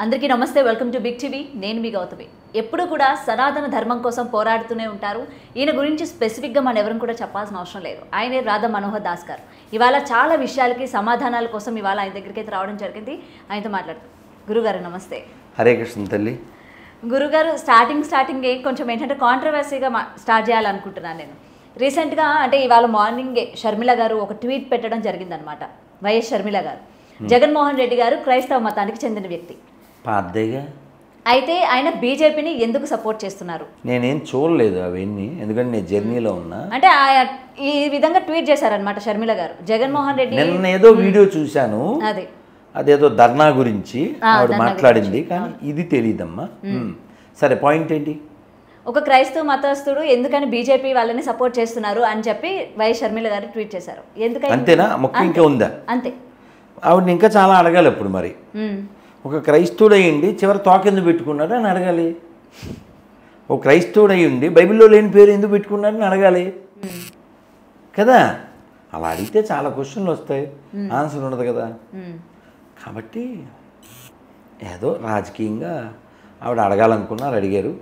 అందరికీ నమస్తే, welcome to big TV. నేను మీ గౌతమి. ఎప్పుడు కూడా సనాతన ధర్మం కోసం పోరాడుతూనే ఉంటారు. ఈయన గురించి స్పెసిఫిక్గా మనం ఎవరిని కూడా చెప్పాల్సిన అవసరం లేదు. ఆయనే రాధా మనోహర్ దాస్ గారు. ఇవాళ చాలా విషయాలకి సమాధానాల కోసం ఇవాళ ఆయన దగ్గరికి అయితే రావడం జరిగింది. ఆయనతో మాట్లాడుతాం. గురుగారు నమస్తే. హరే కృష్ణ తల్లి. గురుగారు స్టార్టింగే కొంచెం ఏంటంటే కాంట్రవర్సీగా స్టార్ట్ చేయాలనుకుంటున్నాను నేను. రీసెంట్గా అంటే ఇవాళ మార్నింగే షర్మిల గారు ఒక ట్వీట్ పెట్టడం జరిగిందనమాట. వైఎస్ షర్మిల గారు, జగన్మోహన్ రెడ్డి గారు క్రైస్తవ మతానికి చెందిన వ్యక్తి. అయితే ఆయన బీజేపీని ఎందుకు సపోర్ట్ చేస్తున్నారు? నేనేం చూడలేదు అవన్నీ, ఎందుకంటే నేను జర్నీలో ఉన్నా. అంటే ఈ విధంగా ట్వీట్ చేశారనమాట షర్మిల గారు. జగన్మోహన్ రెడ్డి నిన్న ఏదో వీడియో చూశాను, అదేదో ధర్నా గురించి ఆవిడ మాట్లాడింది, కానీ ఇది తెలియదమ్మా. సరే, పాయింట్ ఏంటి? ఒక క్రైస్తవ మతస్థుడు ఎందుకని బీజేపీ వాళ్ళని సపోర్ట్ చేస్తున్నారు అని చెప్పి వైఎస్ షర్మిల గారు ట్వీట్ చేశారు. ఎందుకని? అంతేనా? మొక్క ఇంకా ఉందా? అంతే. ఆవిడని ఇంకా చాలా అడగాలి. ఇప్పుడు మరి ఒక క్రైస్తవుడయ్యండి చివరి తోకెందుకు పెట్టుకున్నాడు అని అడగాలి. ఒక క్రైస్తవుడై ఉండి బైబిల్లో లేని పేరు ఎందుకు పెట్టుకున్నాడని అడగాలి కదా. అలా అడిగితే చాలా క్వశ్చన్లు వస్తాయి, ఆన్సర్ ఉండదు కదా. కాబట్టి ఏదో రాజకీయంగా ఆవిడ అడగాలనుకున్నారు, అడిగారు.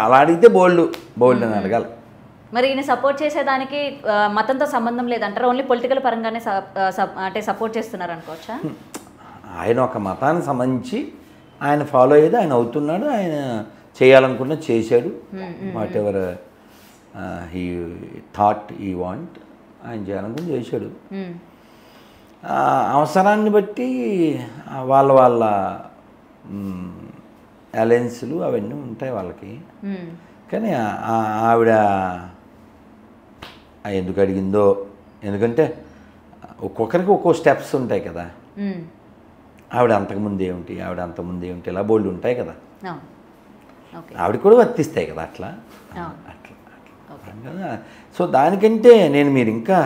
అలా అడిగితే బోల్డ్ అని అడగాలి. మరి ఈయన సపోర్ట్ చేసేదానికి మతంతో సంబంధం లేదంటారు, ఓన్లీ పొలిటికల్ పరంగానే అంటే సపోర్ట్ చేస్తున్నారు అనుకోవచ్చా? ఆయన ఒక మతానికి సంబంధించి ఆయన ఫాలో అయ్యేది ఆయన అవుతున్నాడు, ఆయన చేయాలనుకున్న చేశాడు. What ever he thought he want, ఆయన చేయాలనుకుని చేశాడు. అవసరాన్ని బట్టి వాళ్ళ అలయన్స్లు అవన్నీ ఉంటాయి వాళ్ళకి. కానీ ఆవిడ ఎందుకు అడిగిందో, ఎందుకంటే ఒక్కొక్కరికి ఒక్కో స్టెప్స్ ఉంటాయి కదా. ఆవిడ అంతకుముందు ఏమిటి, ఇలా బోల్డ్ ఉంటాయి కదా. ఆవిడ కూడా వర్తిస్తాయి కదా అట్లా కదా. సో దానికంటే మీరు ఇంకా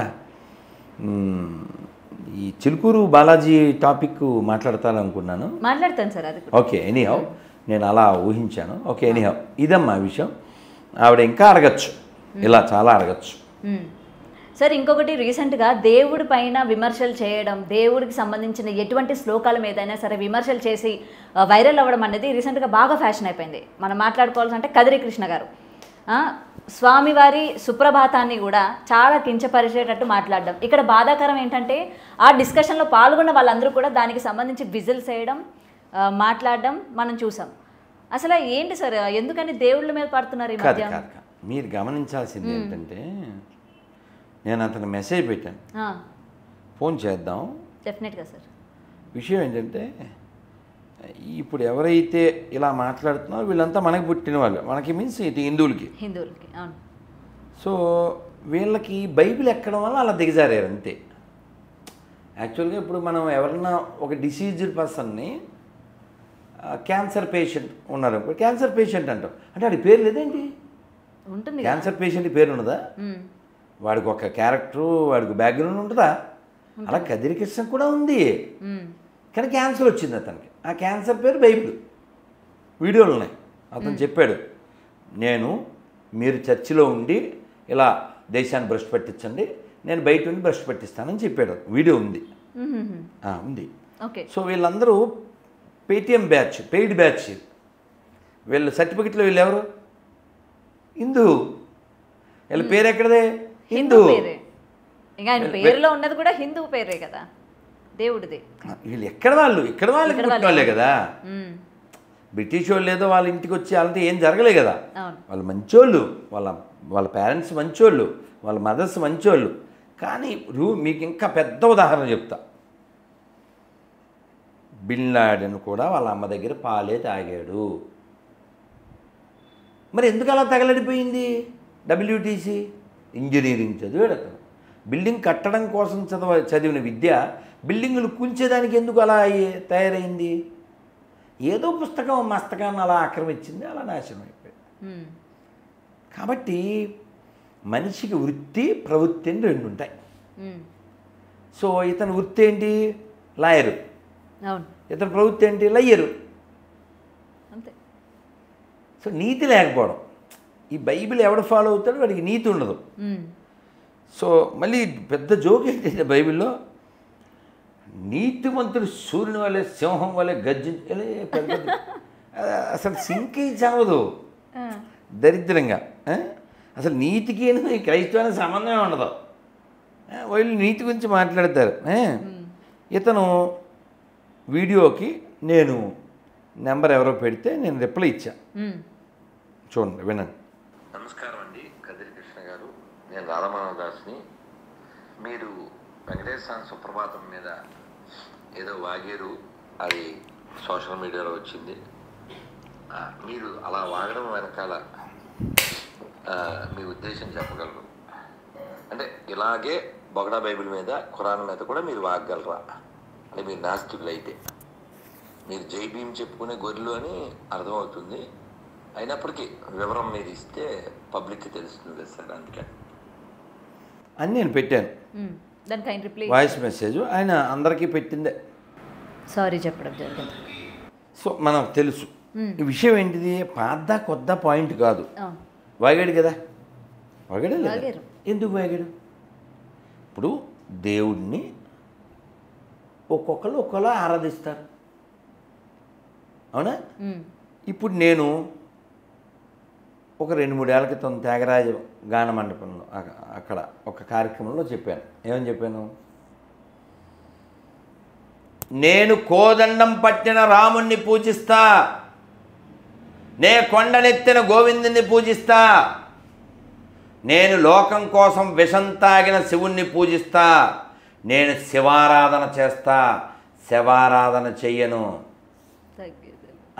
ఈ చిలుకూరు బాలాజీ టాపిక్ మాట్లాడతాననుకున్నాను. మాట్లాడతాను సార్, అది ఓకే. ఎనీహౌ నేను అలా ఊహించాను. ఓకే, ఎనీహౌ ఇదమ్మా విషయం. ఆవిడ ఇంకా అడగచ్చు, ఇలా చాలా అడగచ్చు. సార్, ఇంకొకటి రీసెంట్గా దేవుడి పైన విమర్శలు చేయడం, దేవుడికి సంబంధించిన ఎటువంటి శ్లోకాల మీదైనా సరే విమర్శలు చేసి వైరల్ అవ్వడం అనేది రీసెంట్గా బాగా ఫ్యాషన్ అయిపోయింది. మనం మాట్లాడుకోవాల్సి అంటే కదిరి కృష్ణ గారు స్వామివారి సుప్రభాతాన్ని కూడా చాలా కించపరిచేటట్టు మాట్లాడడం. ఇక్కడ బాధాకరం ఏంటంటే ఆ డిస్కషన్లో పాల్గొన్న వాళ్ళందరూ కూడా దానికి సంబంధించి విజిల్స్ వేయడం, మాట్లాడడం మనం చూసాం. అసలు ఏంటి సార్, ఎందుకని దేవుళ్ళ మీద పడుతున్నారు ఈ మధ్య? మీరు గమనించాల్సింది ఏంటంటే, నేను అతను మెసేజ్ పెట్టాను, ఫోన్ చేద్దాం. డెఫినెట్గా సార్. విషయం ఏంటంటే, ఇప్పుడు ఎవరైతే ఇలా మాట్లాడుతున్నారో వీళ్ళంతా మనకి పుట్టిన వాళ్ళు, మనకి మీన్స్ ఇది హిందువులకి. అవును. సో వీళ్ళకి బైబిల్ ఎక్కడం వల్ల అలా దిగజారారు అంతే. యాక్చువల్గా ఇప్పుడు మనం ఎవరన్నా ఒక డిసీజ్డ్ పర్సన్ని, క్యాన్సర్ పేషెంట్ ఉన్నారు, క్యాన్సర్ పేషెంట్ అంటాం అంటే వాడి పేరు లేదేంటి? ఉంటుంది. క్యాన్సర్ పేషెంట్ పేరు ఉండదా? వాడికి ఒక క్యారెక్టరు, వాడికి బ్యాక్గ్రౌండ్ ఉంటుందా? అలా కదిరి కృష్ణ కూడా ఉంది, కానీ క్యాన్సర్ వచ్చింది అతనికి. ఆ క్యాన్సర్ పేరు బైబిల్. వీడియోలు ఉన్నాయి, అతను చెప్పాడు, మీరు చర్చిలో ఉండి ఇలా దేశాన్ని భ్రష్టు పట్టించండి, నేను బయట ఉండి భ్రష్టు పట్టిస్తానని చెప్పాడు. వీడియో ఉంది. సో వీళ్ళందరూ పేటిఎం బ్యాచ్, పెయిడ్ బ్యాచ్. వీళ్ళు సర్టిఫికెట్లో వీళ్ళు ఎవరు? హిందూ. వీళ్ళ పేరు ఎక్కడదే? హిందూ. ఇంకా ఆయన పేరులో ఉన్నది కూడా హిందూ పేరే కదా, దేవుడిది. వీళ్ళు ఇక్కడ వాళ్ళకి వాళ్ళే కదా. బ్రిటిష్ వాళ్ళు ఏదో వాళ్ళ ఇంటికి వచ్చి వాళ్ళంతా ఏం జరగలే కదా. వాళ్ళు మంచోళ్ళు, వాళ్ళ పేరెంట్స్ మంచోళ్ళు, వాళ్ళ మదర్స్ మంచోళ్ళు. కానీ మీకు ఇంకా పెద్ద ఉదాహరణ చెప్తా. బిన్ లాడెన్ కూడా వాళ్ళ అమ్మ దగ్గర పాలే తాగాడు. మరి ఎందుకు అలా తగలడిపోయింది? WTC ఇంజనీరింగ్ చదివాడు అతను. బిల్డింగ్ కట్టడం కోసం చదివిన విద్య బిల్డింగులు కూల్చేదానికి ఎందుకు అలా తయారైంది? ఏదో పుస్తకం మస్తకాన్ని అలా ఆక్రమించింది, అలా నాశనం అయిపోయింది. కాబట్టి మనిషికి వృత్తి, ప్రవృత్తి అని రెండు ఉంటాయి. సో ఇతని వృత్తి ఏంటి? లాయరు. ఇతని ప్రవృత్తి ఏంటి? లయ్యరు. సో నీతి లేకపోవడం. ఈ బైబిల్ ఎవడు ఫాలో అవుతాడో వాడికి నీతి ఉండదు. సో మళ్ళీ పెద్ద జోక్ ఏంటంటే బైబిల్లో నీతిమంతుడు సూర్యుని వలె సింహం వలె గర్జించలే అసలు సింకి చావదు దరిద్రంగా. అసలు నీతికి క్రైస్తవానికి సంబంధమే ఉండదు. వాళ్ళు నీతి గురించి మాట్లాడతారు. ఇతను వీడియోకి నేను నెంబర్ ఎవరో పెడితే నేను రిప్లై ఇచ్చా. చూడండి, వినండి. నమస్కారం అండి, కదిరి కృష్ణ గారు. నేను రాధామాధవ దాస్ని. మీరు వెంకటేశ్వర సుప్రభాతం మీద ఏదో వాగారు, అది సోషల్ మీడియాలో వచ్చింది. మీరు అలా వాగడం వెనకాల మీ ఉద్దేశం చెప్పగలరు? అంటే ఇలాగే బొగడా బైబిల్ మీద, ఖురాన్ మీద కూడా మీరు వాగగలరా? అంటే మీరు నాస్తికులు అయితే. మీరు జై భీమ్ చెప్పుకునే గొర్రెలు అని అర్థమవుతుంది. అయినప్పటికీ వివరం మీరు ఇస్తే పబ్లిక్కి తెలుస్తుంది కదా సార్, అందుకని అని నేను పెట్టాను. వాయిస్ మెసేజ్ ఆయన అందరికీ పెట్టిందే. సారీ చెప్పడం జరిగింది. సో మనకు తెలుసు ఈ విషయం ఏంటిది. పాత కొత్త పాయింట్ కాదు. వాగాడు కదా, వాగాడు లేదా? ఎందుకు వాగాడు? ఇప్పుడు దేవుడిని ఒక్కొక్కరు ఒక్కొక్కలా ఆరాధిస్తారు, అవునా? ఇప్పుడు నేను ఒక 2-3 ఏళ్ల క్రితం త్యాగరాజ గాన మండపంలో అక్కడ ఒక కార్యక్రమంలో చెప్పాను. ఏమని చెప్పాను? నేను కోదండం పట్టిన రాముణ్ణి పూజిస్తా, నే కొండనెత్తిన గోవిందుని పూజిస్తా, నేను లోకం కోసం విషం తాగిన శివుణ్ణి పూజిస్తా, నేను శివారాధన చేస్తా, శవారాధన చెయ్యను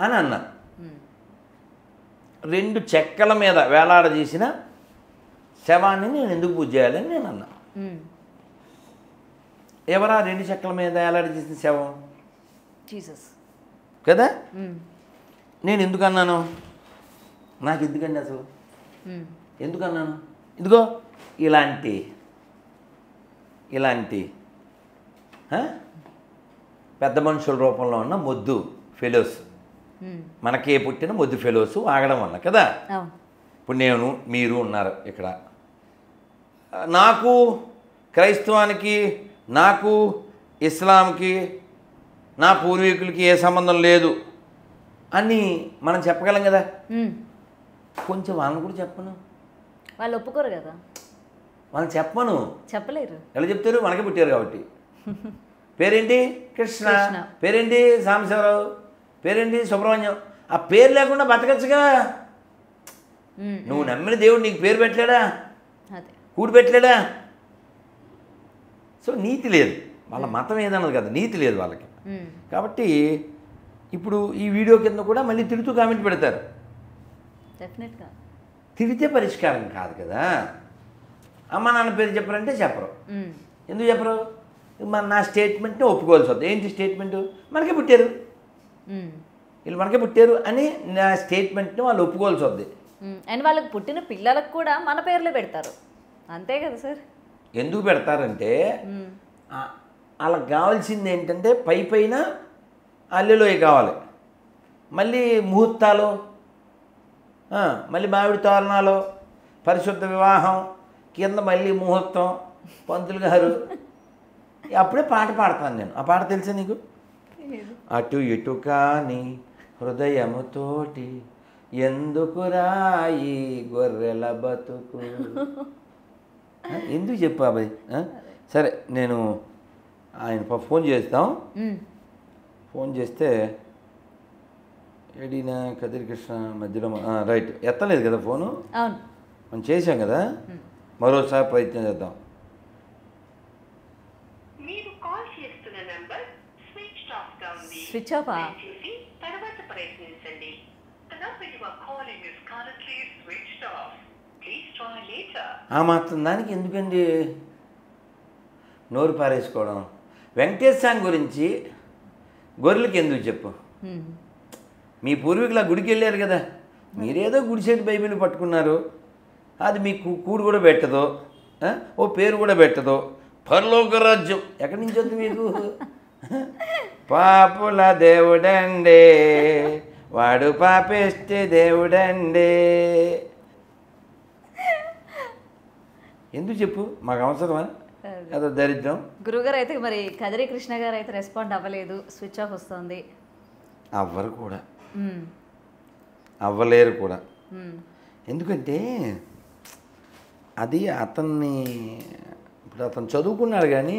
అని అన్నా. 2 చెక్కల మీద వేలాడదీసిన శవాన్ని నేను ఎందుకు పూజ చేయాలని నేను అన్నా. ఎవరా 2 చెక్కల మీద వేలాడదీసిన శవం? జీసస్ కదా. నేను ఎందుకు అన్నాను? నాకు ఎందుకండి అసలు ఎందుకన్నాను? ఇదిగో ఇలాంటి పెద్ద మనుషుల రూపంలో ఉన్న మొద్దు ఫెలోస్, మనకే పుట్టిన మొద్దు ఫెలోస్ ఆగడం వల్ల కదా. ఇప్పుడు నేను, మీరు ఉన్నారు ఇక్కడ. నాకు క్రైస్తవానికి, నాకు ఇస్లాంకి, నా పూర్వీకులకి ఏ సంబంధం లేదు అని మనం చెప్పగలం కదా. కొంచెం వాళ్ళని కూడా చెప్పను. వాళ్ళు ఒప్పుకోరు కదా. వాళ్ళని చెప్పను, చెప్పలేరు. ఎలా చెప్తారు? మనకే పుట్టారు కాబట్టి. పేరేంటి? కృష్ణ. పేరేంటి? సాంబశివరావు. పేరేంటి? సుబ్రహ్మణ్యం. ఆ పేరు లేకుండా బతకచ్చుగా. నువ్వు నమ్మిన దేవుడు నీకు పేరు పెట్టలేడా? కూడి పెట్టలేడా? సో నీతి లేదు. వాళ్ళ మతం ఏదన్నది కదా, నీతి లేదు వాళ్ళకి. కాబట్టి ఇప్పుడు ఈ వీడియో కింద కూడా మళ్ళీ తిడుతూ కామెంట్ పెడతారు. డెఫినెట్గా తిడితే పరిష్కారం కాదు కదా. అమ్మ నాన్న పేరు చెప్పరంటే చెప్పరు. ఎందుకు చెప్పరు? నా స్టేట్మెంట్ని ఒప్పుకోవాల్సి వస్తుంది. ఏంటి స్టేట్మెంటు? మనకే పుట్టారు, వీళ్ళు మనకే పుట్టారు అని నా స్టేట్మెంట్ని వాళ్ళు ఒప్పుకోవాల్సి వస్తుంది. అండ్ వాళ్ళకి పుట్టిన పిల్లలకు కూడా మన పేర్లే పెడతారు, అంతే కదా సార్. ఎందుకు పెడతారంటే వాళ్ళకి కావాల్సింది ఏంటంటే పైన అల్లెలోయ కావాలి, మళ్ళీ ముహూర్తాలు, మళ్ళీ మామిడి తోరణాలు, పరిశుద్ధ వివాహం, కింద మళ్ళీ ముహూర్తం, పంతులు గారు. అప్పుడే పాట పాడతాను నేను. ఆ పాట తెలుసా నీకు? అటు ఇటు కాని హృదయముతోటి ఎందుకు రాయి గొర్రెల బతుకు. ఎందుకు చెప్పు అబ్బాయి? సరే, నేను ఆయన ఫోన్ చేస్తాం. ఫోన్ చేస్తే ఏడినా కదిరి కృష్ణ మధ్యలో రైట్ ఎత్తలేదు కదా ఫోను. మనం చేసాం కదా, మరోసారి ప్రయత్నం చేద్దాం. Switch off. ఆ మాత్రం దానికి ఎందుకండి నోరు పారేసుకోవడం? వెంకటేశ్వర గురించి గొర్రెలకి ఎందుకు చెప్పు? మీ పూర్వీకులు ఆ గుడికి వెళ్ళారు కదా, మీరేదో గుడిసేటి బైబిల్ పట్టుకున్నారు. అది మీకు కూడు కూడా పెట్టదు, ఓ పేరు కూడా పెట్టదు. పరలోక రాజ్యం ఎక్కడి నుంచి వద్దు మీకు? పాపుల దేవుడండే వాడు, పాపేస్తే దేవుడండే. ఎందుకు చెప్పు? మాకు అవసరమా? అదో దరిద్రం. గురుగారు అయితే మరి కదిరి కృష్ణ గారు అయితే రెస్పాండ్ అవ్వలేదు, స్విచ్ ఆఫ్ వస్తుంది. అవ్వరు కూడా, అవ్వలేరు కూడా. ఎందుకంటే అది అతన్ని, ఇప్పుడు అతను చదువుకున్నాడు కానీ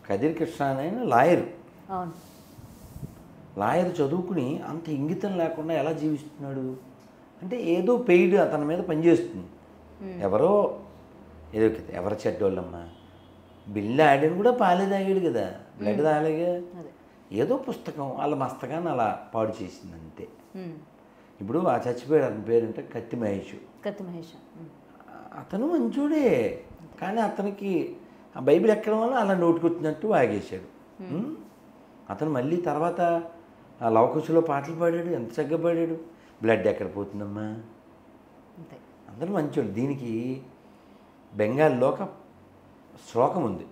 కదిరి కృష్ణ అనే లాయర్. అవును. లాయర్ చదువుకుని అంత ఇంగితం లేకుండా ఎలా జీవిస్తున్నాడు అంటే ఏదో పెయిడ్ అతని మీద పనిచేస్తుంది. ఎవరో ఏదో కదా, ఎవరు చెడ్డోళ్ళమ్మా, బిల్లు ఆడాను కూడా పాలే తాగాడు కదా, బ్లడ్ తాగలేగా, ఏదో పుస్తకం వాళ్ళ మస్తకాన్ని అలా పాడు చేసింది అంతే. ఇప్పుడు ఆ చచ్చిపోయాడు, అతని పేరంటే కత్తి మహేష్. అతను మంచోడే, కానీ అతనికి ఆ బైబిల్ ఎక్కడం వల్ల అలా నోటుకొచ్చినట్టు వాగేశాడు. అతను మళ్ళీ తర్వాత ఆ లవకుశలో పాటలు పాడాడు, ఎంత చక్కగా పాడాడు. బ్లడ్ ఎక్కడ పోతుందమ్మా, అందరూ మంచోడు. దీనికి బెంగాల్లో ఒక శ్లోకం ఉంది,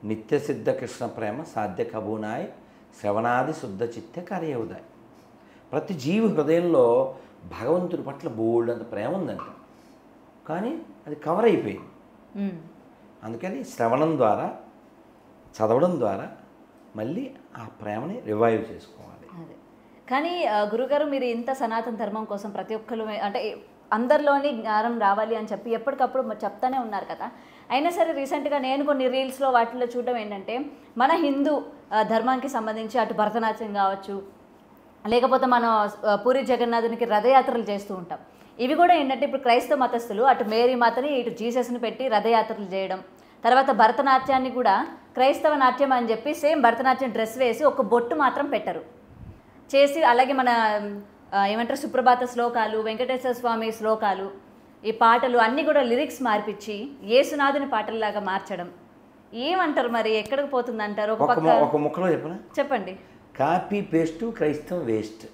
నిత్య సిద్ధ కృష్ణ ప్రేమ సాధ్య కబూనాయ్ శ్రవణాది శుద్ధ చిత్త కార్యవుదాయ్. ప్రతి జీవి హృదయంలో భగవంతుడి పట్ల బోల్డ్ అంత ప్రేమ ఉందంట, కానీ అది కవర్ అయిపోయింది. అందుకని శ్రవణం ద్వారా, చదవడం ద్వారా మళ్ళీ ఆ ప్రేమని రివైవ్ చేసుకోవాలి. కానీ గురుగారు మీరు ఇంత సనాతన ధర్మం కోసం ప్రతి ఒక్కరు అంటే అందరిలోని జ్ఞానం రావాలి అని చెప్పి ఎప్పటికప్పుడు చెప్తానే ఉన్నారు కదా. అయినా సరే రీసెంట్గా నేను కొన్ని రీల్స్లో వాటిల్లో చూడడం ఏంటంటే మన హిందూ ధర్మానికి సంబంధించి అటు భరతనాట్యం కావచ్చు, లేకపోతే మనం పూరి జగన్నాథునికి రథయాత్రలు చేస్తూ ఉంటాం. ఇవి కూడా ఏంటంటే ఇప్పుడు క్రైస్తవ మతస్థులు అటు మేరీ మాతని ఇటు జీసస్ని పెట్టి రథయాత్రలు చేయడం, తర్వాత భరతనాట్యాన్ని కూడా క్రైస్తవ నాట్యం అని చెప్పి సేమ్ భరతనాట్యం డ్రెస్ వేసి ఒక బొట్టు మాత్రం పెట్టరు చేసి, అలాగే మన ఏమంటారు సుప్రభాత శ్లోకాలు, వెంకటేశ్వర స్వామి శ్లోకాలు, ఈ పాటలు అన్నీ కూడా లిరిక్స్ మార్పిచ్చి యేసునాథుని పాటల్లాగా మార్చడం. ఏమంటారు మరి, ఎక్కడికి పోతుంది అంటారు? ఒక ముక్కలో చెప్పనా? చెప్పండి. కాపీ పేస్ట్ క్రైస్తవం వేస్ట్,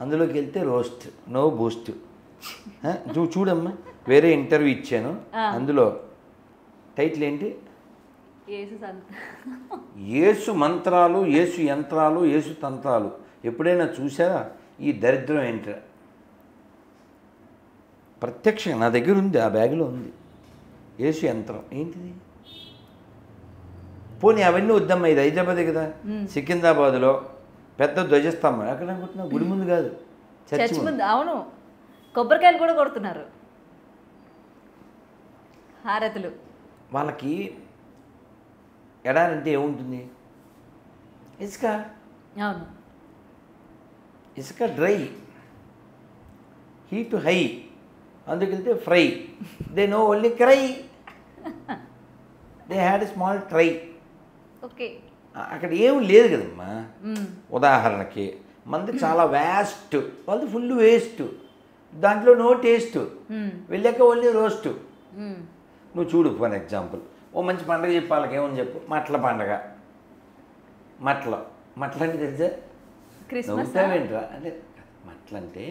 అందులోకి వెళ్తే రోస్ట్ నో బూస్ట్. చూడమ్మా, వేరే ఇంటర్వ్యూ ఇచ్చాను, అందులో టైటిల్ ఏంటి, యేసు మంత్రాలు, యేసు యంత్రాలు, యేసు తంత్రాలు. ఎప్పుడైనా చూసారా? ఈ దరిద్రం ఏంటి, ప్రత్యక్షంగా నా దగ్గర ఉంది, ఆ బ్యాగ్లో ఉంది. యేసు యంత్రం ఏంటిది? పోనీ అవన్నీ వద్దమ్మా, ఇది హైదరాబాదే కదా. సికింద్రాబాద్లో పెద్ద ధ్వజస్తంభం ఎక్కడ అనుకుంటున్నా, గుడి ముందు కాదు, చర్చి ముందు. అవును, కొబ్బరికాయలు కూడా కొడుతున్నారు, హారతులు. వాళ్ళకి ఎడారంటే ఏముంటుంది, ఇసుక. అవును, ఇసుక డ్రై, హీట్ హై, అందుకెళ్తే fry. They no only cry, they had a small try. Okay, అక్కడ ఏం లేదు కదమ్మా. ఉదాహరణకి మనది చాలా వ్యాస్ట్, వాళ్ళది ఫుల్ వేస్ట్, దాంట్లో నో టేస్ట్, వెళ్ళాక ఓన్లీ రోస్ట్. నువ్వు చూడు, ఫర్ ఎగ్జాంపుల్ ఓ మంచి పండగ చెప్పి వాళ్ళకి ఏమని చెప్పు, మట్ల పండగ. మట్ల అంటే తెలుసా? నవ్వుతావేంట్రా అంటే, మట్ల అంటే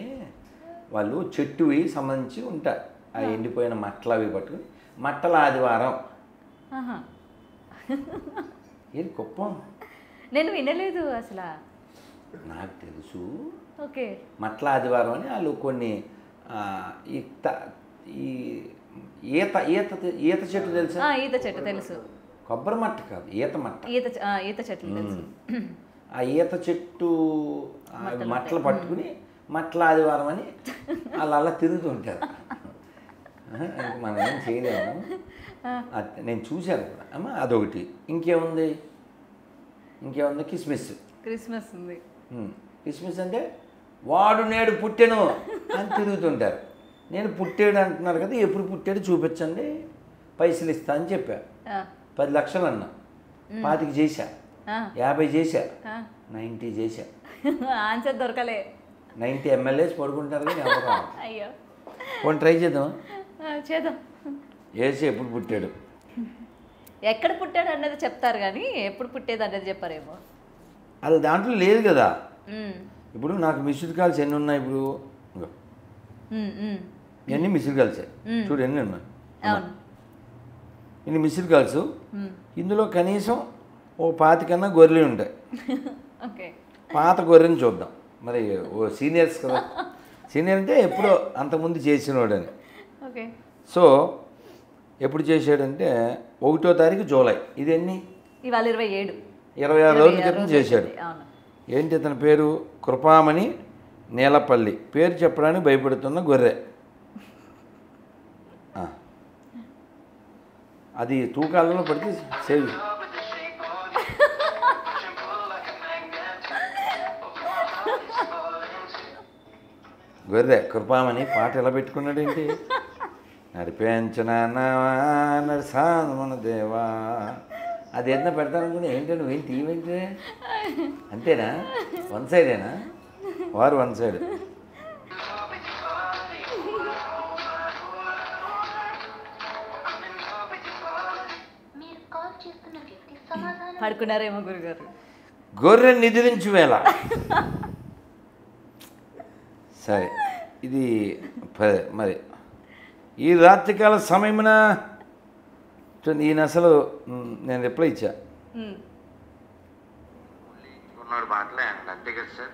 వాళ్ళు చెట్టువి సంబంధించి ఉంటారు, ఆ ఎండిపోయిన మట్టలు అవి పట్టుకుని మట్టల ఆదివారం. ఏది కుప్పం? నేను వినలేదు అసలు. నాకు తెలుసు. ఓకే, మట్ల ఆదివారం అని వాళ్ళు కొన్ని ఈ ఈత ఈత ఈత చెట్టు తెలుసా? ఈత చెట్టు తెలుసు. కొబ్బరి మట్ట కాదు, ఈత మట్ట. ఈత చెట్లు తెలుసు. ఆ ఈత చెట్టు మట్టలు పట్టుకుని మట్ల ఆదివారం అని వాళ్ళు అలా తిరుగుతుంటారు. మనం ఏం చేయలేము, నేను చూశాను కూడా అమ్మ. అదొకటి. ఇంకేముంది? క్రిస్మస్ ఉంది. క్రిస్మస్ అంటే వాడు నేడు పుట్టెను అని తిరుగుతుంటారు. నేను పుట్టాడు అంటున్నారు కదా, ఎప్పుడు పుట్టాడు చూపించండి, పైసలు ఇస్తా అని చెప్పా. 10 లక్షలు అన్నా, 25 చేశా, 50 చేశా, 90 చేశా. ఆన్సర్ దొరకలే. 90 ఎమ్మెల్యేస్ పడుకుంటారు కానీ ఎవరు. అయ్యో, కొన్ని ట్రై చేద్దాం. ఏసి ఎప్పుడు పుట్టాడు, ఎక్కడ పుట్టాడు అన్నది చెప్తారు కానీ ఎప్పుడు పుట్టేది అనేది చెప్పారేమో. అది దాంట్లో లేదు కదా. ఇప్పుడు నాకు మిస్డ్ కాల్స్ ఎన్ని ఉన్నాయి? ఇప్పుడు ఎన్ని మిస్డ్ కాల్సే చూడు, ఎన్ని ఉన్నాయి ఇన్ని మిస్డ్ కాల్స్. ఇందులో కనీసం ఓ 25 కన్నా గొర్రెలు ఉంటాయి. పాత గొర్రెని చూద్దాం. మరి ఓ సీనియర్స్ కదా, సీనియర్ అంటే ఎప్పుడో అంతకుముందు చేసినోడని. సో ఎప్పుడు చేశాడంటే 1వ తారీఖు జూలై. ఇది ఎన్ని? ఇవాళ 27. 26 రోజుల క్రితం చేశాడు. అవును. ఏంటి అతని పేరు? కృపామణి నీలపల్లి. పేరు చెప్పడానికి భయపడుతున్న గొర్రె. అది తూకాలలో పడితే సేవ్. గొర్రె కృపామణి పాట ఎలా పెట్టుకున్నాడు ఏంటి? నడిపించిన నరసాన దేవా. అది ఏదైనా పెడతానుకున్నా ఏంటి నువ్వేం టీవేంటి? అంతేనా? వన్ సైడేనా? వారు వన్ సైడ్. పడుకున్నారేమో గురుగారు. గొర్రె నిద్రించి వేళ. సరే, ఇది మరి ఈ రాత్రికాల సమయమున ఈయన అసలు నేను రిప్లై ఇచ్చా. ఉన్నాడు బాటలే అంతే కదా సార్.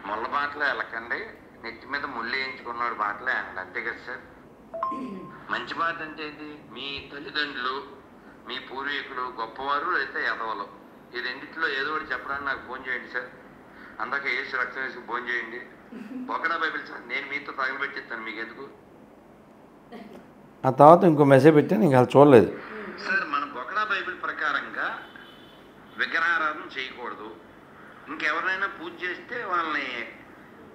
ముళ్ళ బాటలే వెళ్ళకండి, నెత్తి మీద ముళ్ళు వేయించుకున్నాడు బాటలే అంతే కదా సార్. మంచి మాట అంటే ఏంటి? మీ తల్లిదండ్రులు, మీ పూర్వీకులు గొప్పవారు అయితే ఎదవలు, ఈ రెండిట్లో ఏదో ఒకటి చెప్పడానికి నాకు ఫోన్ చేయండి సార్. అందాక ఏసు రక్తం వేసి ఫోన్ చేయండి. బొకడా బైబిల్ సార్ నేను మీతో తగలబెట్టిస్తాను, మీకు ఎందుకు? ఆ తర్వాత ఇంకో మెసేజ్ పెట్టాను, ఇంకా చూడలేదు సార్. మన బొకడా బైబిల్ ప్రకారంగా విగ్రహారాధన చేయకూడదు. ఇంకెవరైనా పూజ చేస్తే వాళ్ళని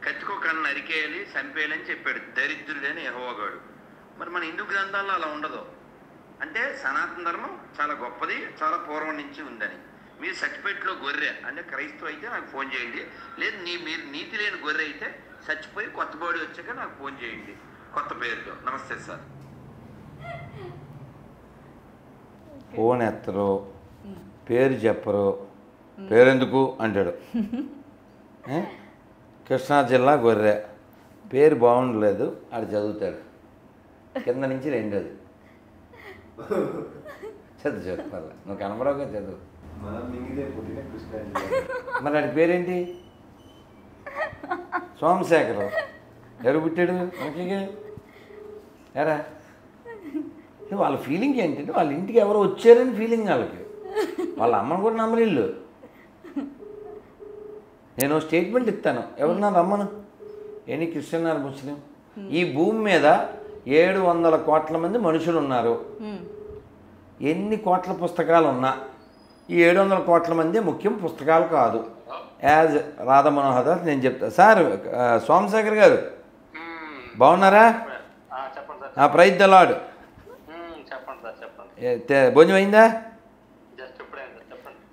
కత్తికొకరిని నరికేయాలి, చంపేయాలని చెప్పాడు దరిద్రుడని యెహోవాగాడు. మరి మన హిందూ గ్రంథాల్లో అలా ఉండదు. అంటే సనాతన ధర్మం చాలా గొప్పది, చాలా పూర్వం నుంచి ఉందని. మీరు సర్టిఫికేట్లో గొర్రె అంటే క్రైస్తవ అయితే నాకు ఫోన్ చేయండి. లేదు మీరు నీతి లేని గొర్రె అయితే చచ్చిపోయి కొత్త బాడీ వచ్చాక నాకు ఫోన్ చేయండి కొత్త పేరుతో. నమస్తే సార్. ఫోన్ ఎత్తరు, పేరు చెప్పరు, పేరెందుకు అంటాడు. కృష్ణా జిల్లా గొర్రె, పేరు బాగుండలేదు, ఆడు చదువుతాడు కింద నుంచి రెండోది. చదువు చెప్పాల, నువ్వు కనబడవుగా చదువు. మరి ఆడి పేరేంటి? సోమశేఖరం. ఎవరు పుట్టాడు మనకి? ఎరా వాళ్ళ ఫీలింగ్ ఏంటంటే వాళ్ళ ఇంటికి ఎవరో వచ్చారని ఫీలింగ్ వాళ్ళకి. వాళ్ళ అమ్మను కూడా నమ్మరిల్లు. నేను స్టేట్మెంట్ ఇస్తాను, ఎవరన్నా రమ్మను, ఎనీ క్రిస్టియన్ ఆర్ ముస్లిం. ఈ భూమి మీద 700 కోట్ల మంది మనుషులు ఉన్నారు. ఎన్ని కోట్ల పుస్తకాలు ఉన్నా ఈ 700 కోట్ల మంది ముఖ్యం, పుస్తకాలు కాదు. యాజ్ రాధా మనోహర్ దాస్ నేను చెప్తా. సార్ సోమశేఖర్ గారు బాగున్నారా? Praise the lord. భోజనం అయిందా?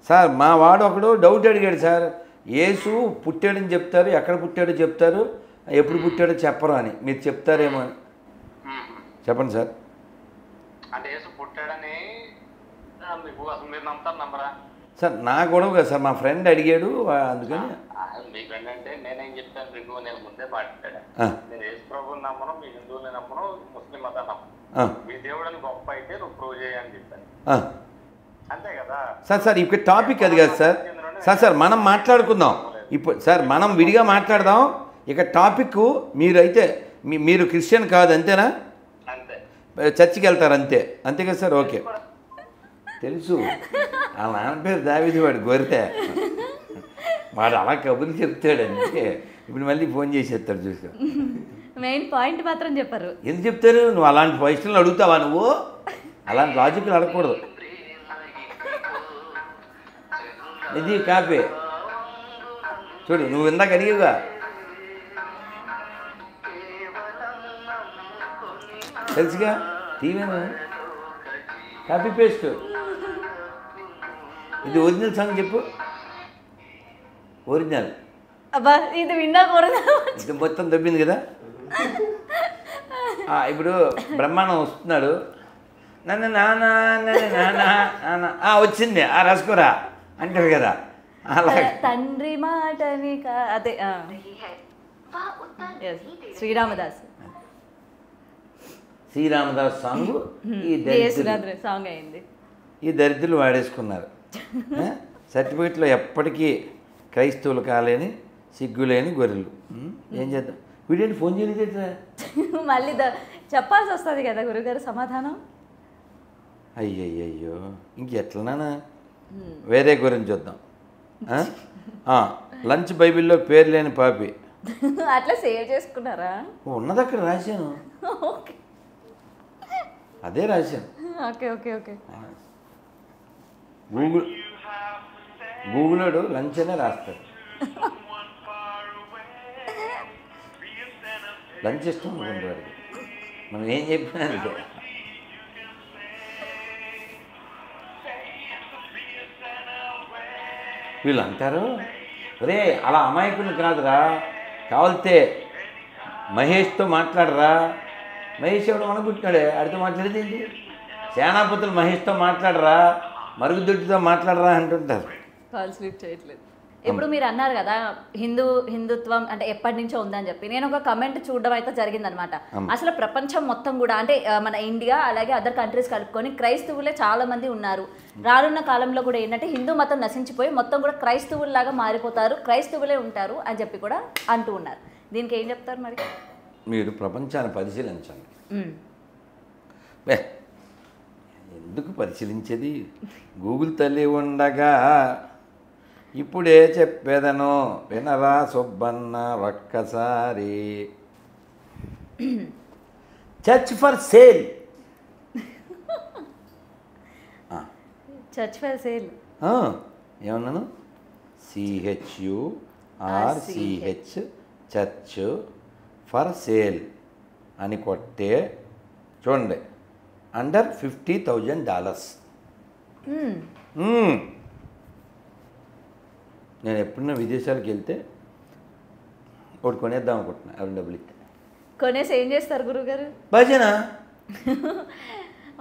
సార్ మా వాడు ఒకడు డౌట్ అడిగాడు సార్. యేసు పుట్టాడని చెప్తారు, ఎక్కడ పుట్టాడో చెప్తారు, ఎప్పుడు పుట్టాడో చెప్పరు అని. మీరు చెప్తారేమో అని. చెప్పండి సార్. అంటే యేసు పుట్టాడని మీకు అసలు మీరు నమ్ముతారు నమ్మరా? సార్ నా గొడవ కదా సార్, మా ఫ్రెండ్ అడిగాడు అందుకని. మీ ఫ్రెండ్ అంటే నేనేం చెప్తాను, మీకు నేను ముందే మాట్లాడా. నేను యేసు ప్రభుని నమ్మను, మీ హిందువుని నమ్మను, ముస్లిం మతాన్ని నమ్మను. మీ దేవుడిని గొప్ప అయితే నువ్వు ప్రూవ్ చేయని చెప్పాను, అంతే కదా సార్. సార్ ఇక్కడ టాపిక్ అది కాదు సార్. సార్ మనం మాట్లాడుకుందాం ఇప్పుడు. సార్ మనం విడిగా మాట్లాడదాం. ఇక టాపిక్ మీరైతే మీరు క్రిస్టియన్ కాదు అంతేనా? అంతే. చర్చికి వెళ్తారు అంతే, అంతే కదా సార్? ఓకే తెలుసు. ఆ నాన్న పేరు దావీదు, వాడు గొర్రె. వాడు అలా కబుర్లు చెప్తాడు అందుకే. ఇప్పుడు మళ్ళీ ఫోన్ చేసేస్తాడు చూసుకో. మెయిన్ పాయింట్ మాత్రం చెప్పారు. ఎందుకు చెప్తారు? నువ్వు అలాంటి క్వశ్చన్లు అడుగుతావా? నువ్వు అలాంటి లాజిక్లు అడగకూడదు. ఇది కాపీ చూడు, నువ్వు ఇందాక అడిగేవా? తెలుసుగా, టీవీను కాపీ పేస్ట్. ఇది ఒరిజినల్ సాంగ్ చెప్పు. ఒరిజినల్ అబ్బా, ఇది విన్నాకూడదు. ఇది మొత్తం దొబ్బింది కదా. ఇప్పుడు బ్రహ్మాండం వస్తున్నాడు. నన్ను నాన్న నాన్న వచ్చింది ఆ రసకురా అంటారు కదా, అలా తండ్రి మాటని అదే శ్రీరామదాస్ సాంగ్ సాంగ్ అయింది. ఈ దరిద్రులు వాడేసుకున్నారు. సర్టిఫికెట్లో ఎప్పటికీ క్రైస్తవులు కాలేని సిగ్గులేని గొర్రెలు. ఏం చేద్దాం? వీడేంటి ఫోన్ చేయలేదేట్రా? మళ్ళీ చెప్పాల్సి వస్తుంది కదా గురుగారు సమాధానం. అయ్యయ్యో ఇంకెట్లనా? వేరే గురించి చూద్దాం. లంచ్ బైబిల్లో పేరు లేని పాపి. అట్లా సేవ్ చేసుకున్నారా? ఉన్నది అక్కడ రాశాను. ఓకే అదే రాశాను. Okay okay okay. గూగులోడు లంచ్ అనే రాస్తాడు. లంచ్ ఇష్టం అనుకుంటారు వాడికి. మనం ఏం చెప్పినా అంటే వీళ్ళు అంటారు, రే అలా అమాయకుని కాదురా, కావాలితే మహేష్తో మాట్లాడరా. మహేష్ ఎవడు అనుకుంటున్నాడే, ఆడితో మాట్లాడేది ఏంటి? సేనాపతులు మహేష్తో మాట్లాడరా, మరుగుదొడ్డితో మాట్లాడరా అంటుంటారు. కాల్ స్లిప్ చేయట్లేదు. ఇప్పుడు మీరు అన్నారు కదా హిందుత్వం అంటే ఎప్పటి నుంచో ఉందని చెప్పి, నేను ఒక కమెంట్ చూడడం అయితే జరిగిందనమాట. అసలు ప్రపంచం మొత్తం కూడా అంటే మన ఇండియా అలాగే అదర్ కంట్రీస్ కలుపుకొని క్రైస్తవులే చాలా మంది ఉన్నారు. రానున్న కాలంలో కూడా ఏంటంటే హిందూ మతం నశించిపోయి మొత్తం కూడా క్రైస్తవుల్లాగా మారిపోతారు, క్రైస్తవులే ఉంటారు అని చెప్పి కూడా అంటూ ఉన్నారు. దీనికి ఏం చెప్తారు మరి? మీరు ప్రపంచాన్ని పరిశీలించండి. ఎందుకు పరిశీలించేది? గూగుల్ తల్లి ఉండగా ఇప్పుడే చెప్పేదను వినరా సుబ్బన్న ఒక్కసారి. Church for sale. Church for sale ఏమన్నాను? CHURCH చర్చ్ ఫర్ సేల్ అని కొట్టే చూడండి, అండర్ $50,000. నేను ఎప్పుడన్నా విదేశాలకు వెళ్తే ఒకటి కొనేద్దాం అనుకుంటున్నా, ఎవరి డబ్బులు ఇస్తే. కొనేసి ఏం చేస్తారు గురుగారు? భజన.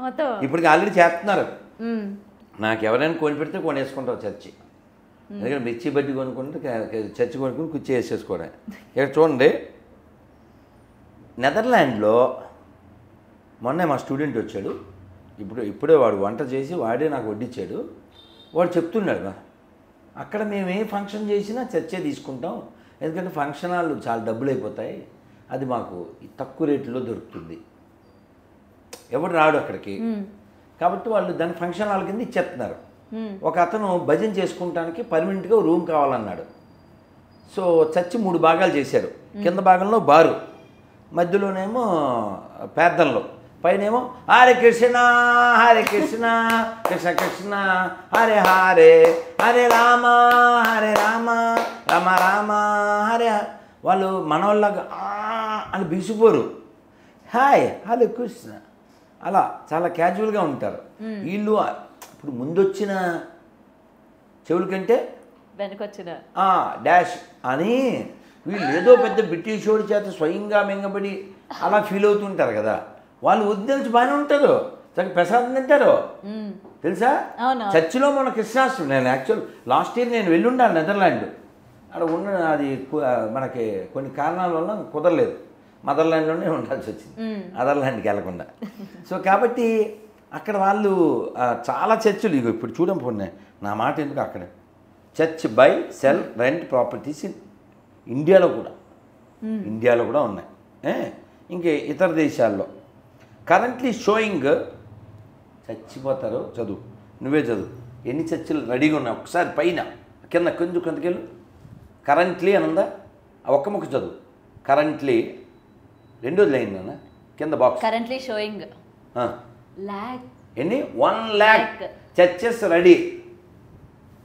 మొత్తం ఇప్పటికి ఆల్రెడీ చేస్తున్నారు. నాకు ఎవరైనా కొని పెడితే కొనేసుకుంటావు చర్చి. ఎందుకంటే మిర్చి బడ్డీ కొనుక్కుంటే చర్చి కొనుక్కుని కుర్చీ వేసేసుకోవడం. ఇక్కడ చూడండి, నెదర్లాండ్లో మొన్నే మా స్టూడెంట్ వచ్చాడు. ఇప్పుడే వాడు వంట చేసి వాడే నాకు వడ్డించాడు. వాడు చెప్తున్నాడు, అక్కడ మేము ఏ ఫంక్షన్ చేసినా చర్చే తీసుకుంటాం, ఎందుకంటే ఫంక్షన్ హాళ్ళు చాలా డబ్బులు అయిపోతాయి, అది మాకు తక్కువ రేట్లో దొరుకుతుంది, ఎవడు రాడు అక్కడికి, కాబట్టి వాళ్ళు దాని ఫంక్షన్ హాల్ కింద ఇచ్చేస్తున్నారు. ఒక అతను భజన చేసుకుంటానికి పర్మనెంట్గా రూమ్ కావాలన్నాడు. సో చర్చి 3 భాగాలు చేశారు. కింద భాగంలో బారు, మధ్యలోనేమో పేర్దంలో, పైనేమో హరే కృష్ణ హరే కృష్ణ కృష్ణ కృష్ణ హరే హరే హరే రామ రామ రామ హరే. వాళ్ళు మనవాళ్ళగా అని బిగిసిపోరు, హాయ్ హరే కృష్ణ అలా చాలా క్యాజువల్గా ఉంటారు. వీళ్ళు ఇప్పుడు ముందొచ్చిన చెవుల కంటే వెనకొచ్చిన డాష్ అని వీళ్ళు ఏదో పెద్ద బ్రిటిష్ వాడి చేత స్వయంగా మింగబడి అలా ఫీల్ అవుతుంటారు కదా. వాళ్ళు ఉద్దేశించి బాగానే ఉంటారు, చక్కగా ప్రసాదం తింటారు తెలుసా. చర్చిలో మన కృష్ణాష్టమి, నేను యాక్చువల్ లాస్ట్ ఇయర్ నేను వెళ్ళుండాను నెదర్లాండ్. అక్కడ ఉన్న అది మనకి కొన్ని కారణాల వల్ల కుదరలేదు, మదర్లాండ్లోనే ఉండాల్సి వచ్చింది, అదర్లాండ్కి వెళ్ళకుండా. సో కాబట్టి అక్కడ వాళ్ళు చాలా చర్చిలు, ఇగో ఇప్పుడు చూడండి, నా మాట ఎందుకు, అక్కడ church buy sell rent properties ఇండియాలో కూడా ఉన్నాయి. ఇంకే ఇతర దేశాల్లో కరెంట్లీ షోయింగ్, చచ్చిపోతారు, చదువు నువ్వే చదువు, ఎన్ని చర్చిలు రెడీగా ఉన్నాయి ఒకసారి పైన కింద కొంతకెళ్ళు. కరెంట్లీ అని ఉందా, ఆ ఒక్క ముక్క చదువు. కరెంట్లీ రెండోది లైన్ అన్న కింద బాక్స్, కరెంట్లీ షోయింగ్ ఎన్ని 1 lakh చర్చెస్ రెడీ.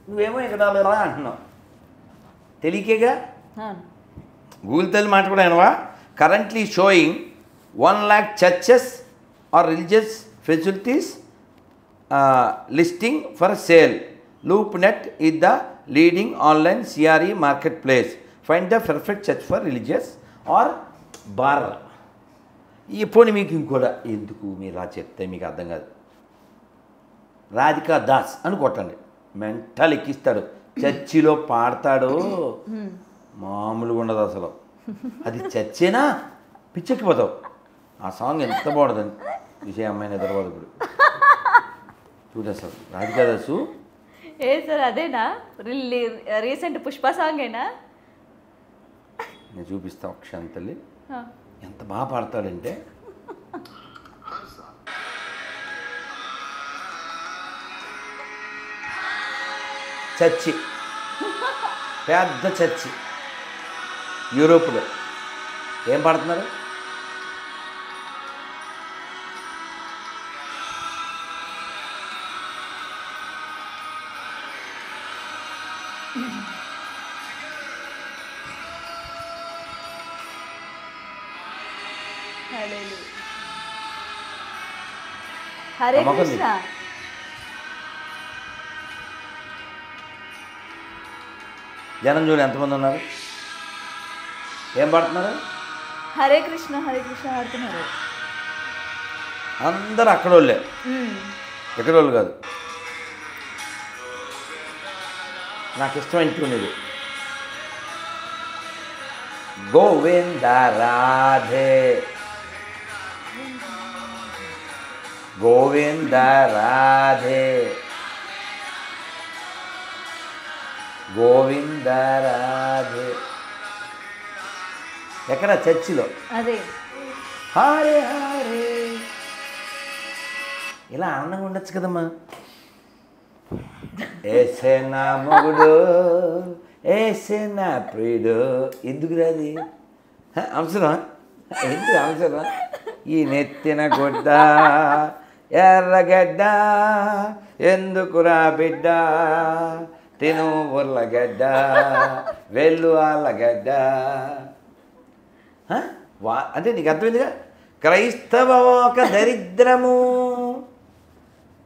నువ్వేమో ఇక్కడ అంటున్నావు, తెలియకేగా. గూగుల్ తల్లి మాట కూడా అయినవా. Currently showing 1 lakh churches or religious facilities listing for sale. LoopNet is the leading online CRE marketplace. Find the perfect church for religious or bar. ఈ పోనీ మీకు ఇంకోడా, ఎందుకు మీరు రా చెప్తే మీకు అర్థం కాదు. రాధికా దాస్ అని కొట్టండి, మెంటల్ ఎక్కిస్తాడు, చర్చిలో పాడతాడు, మామూలుగా ఉండదు అసలు. అది చర్చేనా, పిచ్చెక్కిపోతావు. ఆ సాంగ్ ఎంత బాగుంటుందని విషయ అమ్మాయిని ఎదురబాదు. ఇప్పుడు చూడు అసలు రాధికా దాసు ఏ సార్ అదేనా రీసెంట్ పుష్ప సాంగేనా? నేను చూపిస్తా ఒక క్షణం తల్లి. ఆ. ఎంత బాగా పాడతాడంటే చర్చి, పెద్ద చర్చి యూరోప్లో. ఏం పాడుతున్నారు? హరే నమ్మకం కృష్ణ. జనం చూడు ఎంతమంది ఉన్నారు. ఏం పాడుతున్నారు? హరే కృష్ణ హరే కృష్ణ ఆడుతున్నారు. అందరు అక్కడోళ్ళే, ఎక్కడోళ్ళు కాదు. నాకు ఇష్టం ఇంచుకునేది గోవింద రాధే గోవింద రాధే గోవింద రాధే. ఎక్కడ? చర్చిలో. అదే హరే హరే. ఇలా ఆనందంగా ఉండొచ్చు కదమ్మా. ఏసే నా మొగుడు, ఏసే నా ప్రియుడు. ఎందుకు రాది? అవసరం? ఎందుకు అవసరం? ఈ నెత్తిన గుడ్డ ఎర్రగడ్డ ఎందుకురా బిడ్డ, తిను ఉర్లగడ్డ వెళ్ళు ఆళ్ళగడ్డ. అంటే నీకు అర్థమైందిగా. క్రైస్తవోక దరిద్రము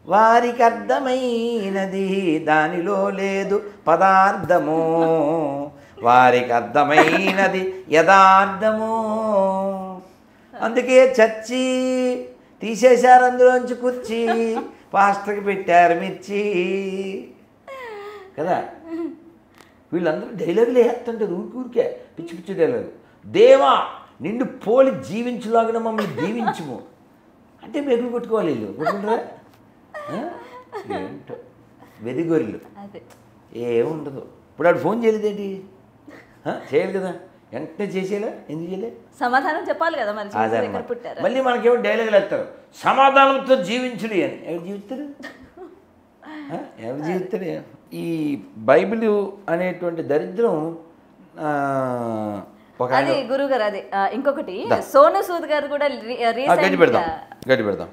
వారికి అర్థమైనది, దానిలో లేదు పదార్థము, వారికి అర్థమైనది యథార్థము. అందుకే చర్చి తీసేశారు, అందులోంచి కుర్చీ పాస్టర్కి పెట్టారు మిర్చి కదా. వీళ్ళందరూ డైలాగులు వేస్తుంటారు ఊరికే పిచ్చి పిచ్చి డైలాగు. దేవా నిన్ను పోలి జీవించులాగా మమ్మల్ని దీవించుము అంటే మెగులు కొట్టుకోవాలి వీళ్ళు. కొట్టుకుంటారా? ఏంటో వెదిగొర్రెలు. ఏముండదు. ఇప్పుడు ఆడు ఫోన్ చేయలేదేంటి? చేయాలి కదా, వెంటనే చేసేలా. ఎందుకు చేయలే? సమాధానం చెప్పాలి కదా మరి. అదనమాట. మళ్ళీ మనకేమో డైలాగులు వేస్తారు, సమాధానంతో జీవించుడి అని. ఎవరు జీవిస్తారు? ఎవరు జీవిస్తారు? ఈ బైబిల్ అనేటువంటి దరిద్రం అది గురువు గారు. అదే ఇంకొకటి సోను సూద్ గారు కూడా గట్టి పెడదాం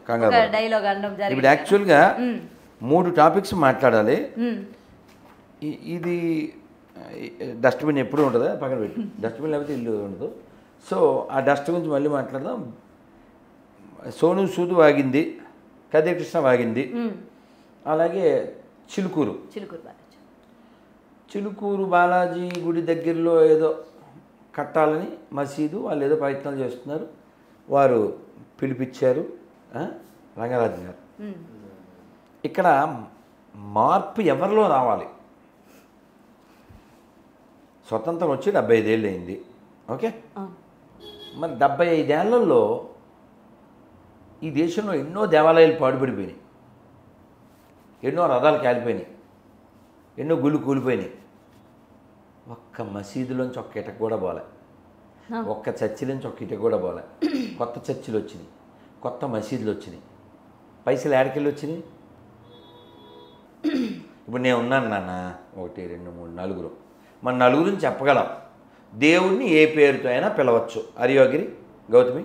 డైలాగ్ అనడం జరిగింది. ఇప్పుడు యాక్చువల్గా 3 టాపిక్స్ మాట్లాడాలి. ఇది డస్ట్బిన్ ఎప్పుడు ఉంటుందా? పక్కన పెట్టి డస్ట్బిన్ లేకపోతే ఇల్లు ఉండదు. సో ఆ డస్ట్ గురించి మళ్ళీ మాట్లాడదాం. సోను సూద్ వాగింది, కృష్ణ వాగింది, అలాగే చిలుకూరు బాలాజీ గుడి దగ్గరలో ఏదో కట్టాలని మసీదు వాళ్ళు ఏదో ప్రయత్నాలు చేస్తున్నారు. వారు పిలిపించారు రంగరాజు గారు. ఇక్కడ మార్పు ఎవరిలో రావాలి? స్వతంత్రం వచ్చి 75 ఏళ్ళు అయింది. ఓకే, మరి 75 ఏళ్లలో ఈ దేశంలో ఎన్నో దేవాలయాలు పాడుపడిపోయినాయి, ఎన్నో రథాలు కాలిపోయినాయి, ఎన్నో గుళ్ళు కూలిపోయినాయి. ఒక్క మసీదులోంచి ఒక్క ఇటక కూడా పోలే, ఒక్క చర్చిలోంచి ఒక్క ఇటక కూడా పోలే. కొత్త చర్చిలు వచ్చినాయి, కొత్త మసీదులు వచ్చినాయి. పైసలు ఏడకెళ్ళి వచ్చినాయి? ఇప్పుడు నేను ఉన్నాను నాన్న, 1 2 3 4. మన నలుగురిని చెప్పగలం. దేవుడిని ఏ పేరుతో అయినా పిలవచ్చు. అరియోగిరి గౌతమి,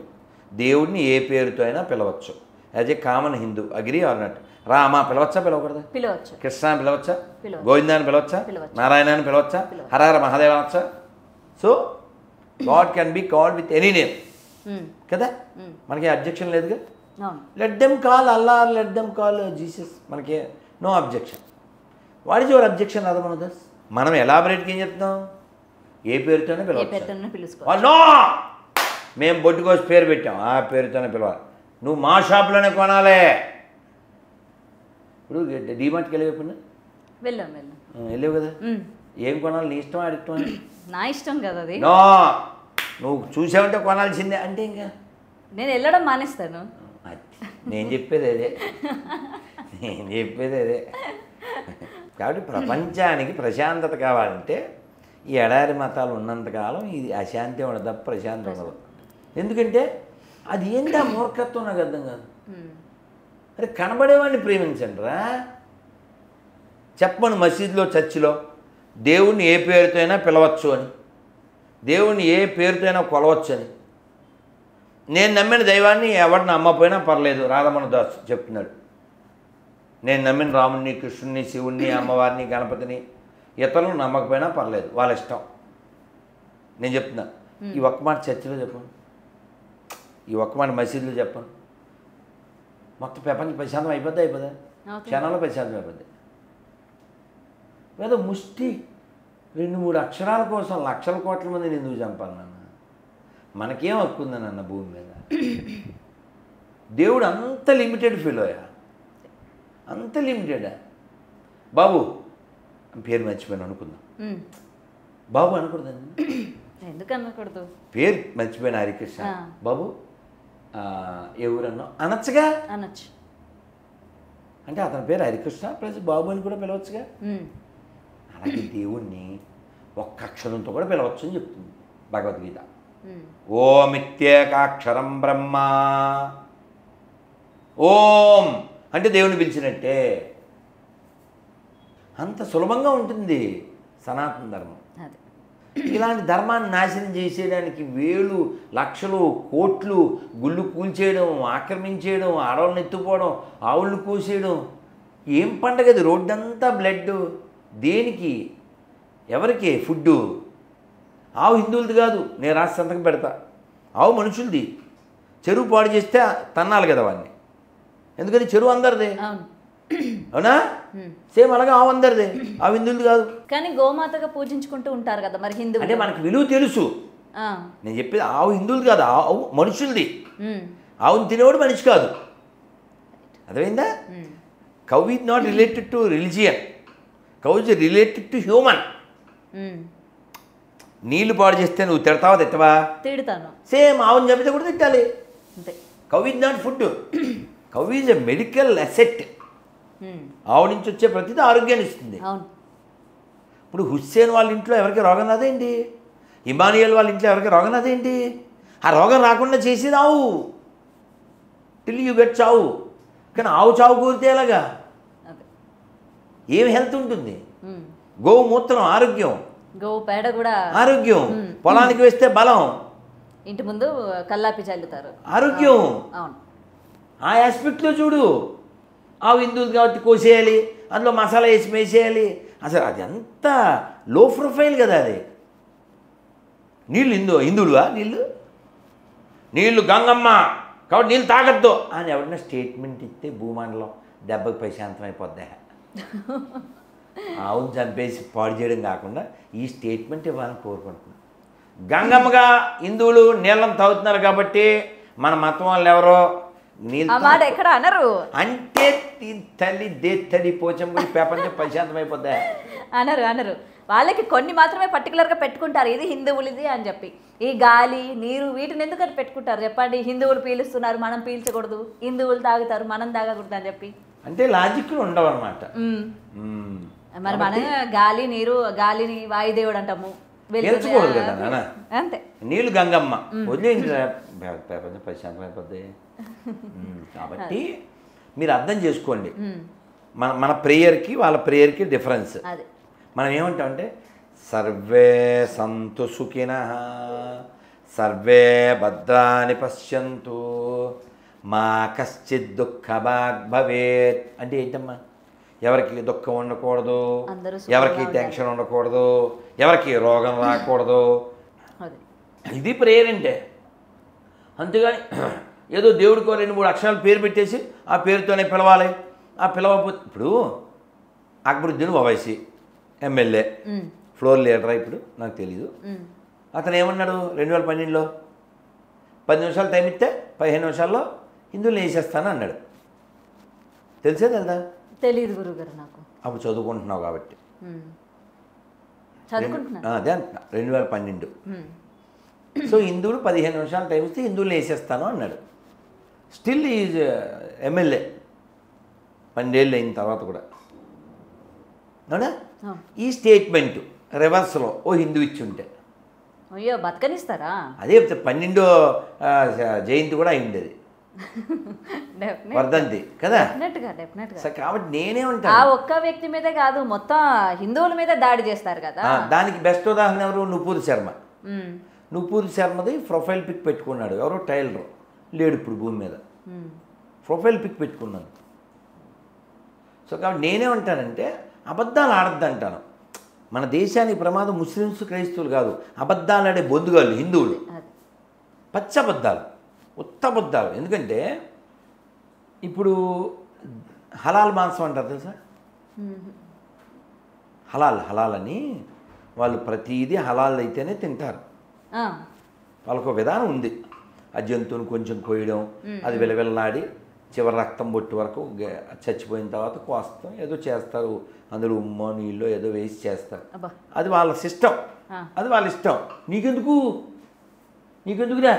దేవుడిని ఏ పేరుతో అయినా పిలవచ్చు. As a common Hindu, agree or not? Rama పిలవచ్చా, పిలవకూడదా? పిలవచ్చు. కృష్ణ పిలవచ్చా, గోవిందాన్ని పిలవచ్చా, నారాయణాన్ని పిలవచ్చా, హరహర మహాదేవ అనొచ్చా? So god can be called with any name కదా. మనకి అబ్జెక్షన్ లేదుగా. Let them call Allah, let them call Jesus, మనకి no objection. What is your objection other one others? మనం ఎలాబరేట్గా ఏం చెప్తాం? ఏ పేరుతోనే పిలవచ్చు. నో, మేము బొట్టుకోసి పేరు పెట్టాం, ఆ పేరుతోనే పిలవాలి. నువ్వు మా షాప్లోనే కొనాలే. ఇప్పుడు డీమార్ట్కి వెళ్ళిపోయినా వెళ్ళావు కదా, ఏం కొనాలి? నీ ఇష్టం, అడిగిష్టం? నా ఇష్టం కదా అది. నో, నువ్వు చూసావంటే కొనాల్సిందే అంటే ఇంకా నేను వెళ్ళడం మానేస్తాను. నేను చెప్పేది అదే, కాబట్టి ప్రపంచానికి ప్రశాంతత కావాలంటే ఈ ఎడారి మతాలు ఉన్నంతకాలం ఇది అశాంతి ఉండదు తప్ప ప్రశాంతి ఉండదు. ఎందుకంటే అది ఏంటి ఆ మూర్ఖత్వం నాకు అర్థం కాదు. అరే కనబడేవాడిని ప్రేమించండి రా. చెప్పను మసీదులో చర్చిలో దేవుణ్ణి ఏ పేరుతో అయినా పిలవచ్చు అని, దేవుణ్ణి ఏ పేరుతో అయినా కొలవచ్చు అని. నేను నమ్మిన దైవాన్ని ఎవరిని నమ్మకపోయినా పర్లేదు. రాధమోహన్ దాస్ చెప్తున్నాడు, నేను నమ్మిన రాముడిని, కృష్ణుని, శివుణ్ణి, అమ్మవారిని, గణపతిని ఇతరులు నమ్మకపోయినా పర్లేదు, వాళ్ళ ఇష్టం. నేను చెప్తున్నా, ఈ ఒక్క మాట చర్చిలో చెప్పను, ఈ ఒక్క మాట మసీదులో చెప్పను, మొత్తం ప్రపంచం ప్రశాంతం అయిపోద్దా? క్షణంలో ప్రశాంతం అయిపోద్ది. ఏదో ముష్టి 2-3 అక్షరాల కోసం లక్షల కోట్ల మందిని ఎందుకు చంపాలి నాన్న? మనకేం హక్కు ఉందన్న భూమి మీద? దేవుడు అంత లిమిటెడ్ ఫీలోయా, అంత లిమిటెడా? బాబు పేరు మర్చిపోయాను అనుకుందాం, బాబు అనకూడదండి. ఎందుకు అనకూడదు? పేరు మర్చిపోయాను, హరికృష్ణ. బాబు ఏ ఊరన్నా అనొచ్చుగా? అనొచ్చు. అంటే అతని పేరు హరికృష్ణ ప్లస్ బాబు అని కూడా పిలవచ్చుగా. అలాగే దేవుణ్ణి ఒక్క అక్షరంతో కూడా పిలవచ్చు అని చెప్తుంది భగవద్గీత. ఓమిత్యేకాక్షరం బ్రహ్మ, ఓం అంటే దేవుని పిలిచినట్టే. అంత సులభంగా ఉంటుంది సనాతన ధర్మం. ఇలాంటి ధర్మాన్ని నాశనం చేసేయడానికి వేలు, లక్షలు, కోట్లు గుళ్ళు కూల్చేయడం, ఆక్రమించేయడం, ఆడవాళ్ళని ఎత్తుపోవడం, ఆవుళ్ళు కోసేయడం. ఏం పండగది? రోడ్డంతా బ్లడ్. దేనికి? ఎవరికి? ఫుడ్డు. ఆవు హిందువులది కాదు, నేను రాసి సంతకం పెడతా. ఆవు మనుషులది. చెరువు పాడు చేస్తే తన్నాలి కదా వాడిని, ఎందుకని చెరువు అందరిదే. అవునా? సేమ్ అలాగే ఆవు అందరిదే, ఆవు హిందువులది కాదు. కానీ గోమాతగా పూజించుకుంటూ ఉంటారు కదా మరి హిందువులు. అంటే మనకు విలువ తెలుసు. నేను చెప్పేది ఆవు హిందువులది కాదు, ఆవు మనుషులది. ఆవుని తినేవాడు మనిషి కాదు. అర్థమైందా? Cow is not related to religion, cow is related to human. నీళ్లు పాడు చేస్తే నువ్వు తిడతావా? తిట్టవా? తిడతాను. సేమ్ ఆవుని చంపితే కూడా తిట్టాలి. Cow is not food, cow is a medical asset. ఆవు నుంచి వచ్చే ప్రతిదీ ఆరోగ్యాన్ని ఇస్తుంది. ఇప్పుడు హుస్సేన్ వాళ్ళ ఇంట్లో ఎవరికి రోగం రాదేంటి? ఇమానియల్ వాళ్ళ ఇంట్లో ఎవరికి రోగం రాదేంటి? ఆ రోగం రాకుండా చేసేది ఆవు. టిల్ యూ గెట్ చావు. కానీ ఆవు చావు కోరితే ఎలాగా? ఏం హెల్త్ ఉంటుంది? గోవు మూత్రం ఆరోగ్యం, గోవు పేడ కూడా ఆరోగ్యం. పొలానికి వేస్తే బలం, ఇంటి ముందు కల్లాపి చల్లుతారు, ఆరోగ్యం. అవును. ఆ ఆస్పెక్ట్లో చూడు. ఆవు హిందువులు కాబట్టి కోసేయాలి, అందులో మసాలా వేసి వేసేయాలి. అసలు అది అంతా లో ప్రొఫైల్ కదా అది. నీళ్ళు హిందువులువా? నీళ్ళు గంగమ్మ కాబట్టి నీళ్ళు తాగద్దు అని ఎవరైనా స్టేట్మెంట్ ఇస్తే భూమండలం దెబ్బకి ప్రశాంతం అయిపోద్దా? ఆవును చంపేసి పాడు చేయడం కాకుండా ఈ స్టేట్మెంట్ ఇవ్వాలని కోరుకుంటున్నాను. గంగమ్మగా హిందువులు నీళ్ళని తాగుతున్నారు కాబట్టి మన మతం వాళ్ళు ఎవరో నీళ్ళు ఎక్కడ అనరు అంటే తల్లి దేత్తడి పోచంపడి ప్రపంచం ప్రశాంతం అయిపోద్దా? అనరు. వాళ్ళకి కొన్ని మాత్రమే పర్టికులర్గా పెట్టుకుంటారు, ఇది హిందువులది అని చెప్పి. ఈ గాలి, నీరు వీటిని ఎందుకని పెట్టుకుంటారు చెప్పండి? హిందువులు పీలుస్తున్నారు, మనం పీల్చకూడదు. హిందువులు తాగుతారు, మనం తాగకూడదు అని చెప్పి. అంటే లాజిక్లు ఉండవు అనమాట. మరి మన గాలి, నీరు, గాలిని వాయుదేవుడు అంటాము, తెలుసుకోకూడదు కదా నాన్న. అంతే. నీళ్ళు గంగమ్మ వదిలేండి, ప్రపంచం ప్రశాంతం అయిపోద్ది. కాబట్టి మీరు అర్థం చేసుకోండి, మన ప్రేయర్కి వాళ్ళ ప్రేయర్కి డిఫరెన్స్. మనం ఏమంటామంటే సర్వే సంతు సుఖినః, సర్వే భద్రాని పశ్యంతు, మా కశ్చిత్ దుఃఖభాగ్ భవేత్. అంటే ఏంటమ్మా? ఎవరికి దుఃఖం ఉండకూడదు, ఎవరికి టెన్షన్ ఉండకూడదు, ఎవరికి రోగం రాకూడదు. ఇది ప్రేయర్ అంటే. అంతేగాని ఏదో దేవుడికో 2-3 అక్షరాలు పేరు పెట్టేసి ఆ పేరుతోనే పిలవాలి. ఆ పిలవకపోతే ఇప్పుడు అక్బరుద్దీన్ ఓవైసీ ఎమ్మెల్యే, ఫ్లోర్ లీడరా ఇప్పుడు నాకు తెలీదు. అతను ఏమన్నాడు 2012లో? 10 నిమిషాలు టైం ఇస్తే 15 నిమిషాల్లో హిందువులు వేసేస్తాను అన్నాడు. తెలిసే తెలదా? తెలియదు గురుగారు నాకు. అప్పుడు చదువుకుంటున్నావు కాబట్టి. అదే అంటున్నా 2012. సో హిందువులు 15 నిమిషాలు టైం ఇస్తే హిందువులు వేసేస్తాను అన్నాడు. స్టిల్ ఈజ్ ఎమ్మెల్యే 12 ఏళ్ళు అయిన తర్వాత కూడా. అవునా? ఈ స్టేట్మెంటు రివర్స్లో ఓ హిందూ ఇచ్చి ఉంటే అయ్యో బతకనిస్తారా? అదే 12వ జయంతి కూడా అయింది అది, వర్ధంతి కదా. డెఫినెట్గా. సో కాబట్టి ఆ నేనేమంటాను, ఒక్క వ్యక్తి మీదే కాదు, మొత్తం హిందువుల మీద దాడి చేస్తారు కదా. దానికి బెస్ట్ ఉదాహరణ ఎవరు? నుపూర్ శర్మ. ఉమ్, నుపూర్ శర్మది ప్రొఫైల్ పిక్ పెట్టుకున్నాడు ఎవరో టైలర్, లేడు ఇప్పుడు భూమి మీద, ప్రొఫైల్ పిక్ పెట్టుకున్నాను. సో కాబట్టి నేనేమంటానంటే అబద్ధాలు ఆడద్దు అంటాను. మన దేశానికి ప్రమాదం ముస్లిమ్స్ క్రైస్తవులు కాదు, అబద్ధాలు ఆడే బొందుగాళ్ళు హిందువులు, పచ్చి అబద్ధాలు, ఉత్త అబద్ధాలు. ఎందుకంటే ఇప్పుడు హలాల్ మాంసం అంటారు తెలుసా, హలాల్ అని వాళ్ళు ప్రతిదీ హలాల్ అయితేనే తింటారు. వాళ్ళకు విధానం ఉంది. ఆ జంతువుని కొంచెం కోయడం, అది విలవిల్లాడి చివరి రక్తం బొట్టు వరకు చచ్చిపోయిన తర్వాత కోస్తాం, ఏదో చేస్తారు, అందులో ఉమ్మో నీళ్ళు ఏదో వేసి చేస్తారు. అది వాళ్ళ సిస్టమ్, అది వాళ్ళ ఇష్టం. నీకెందుకురా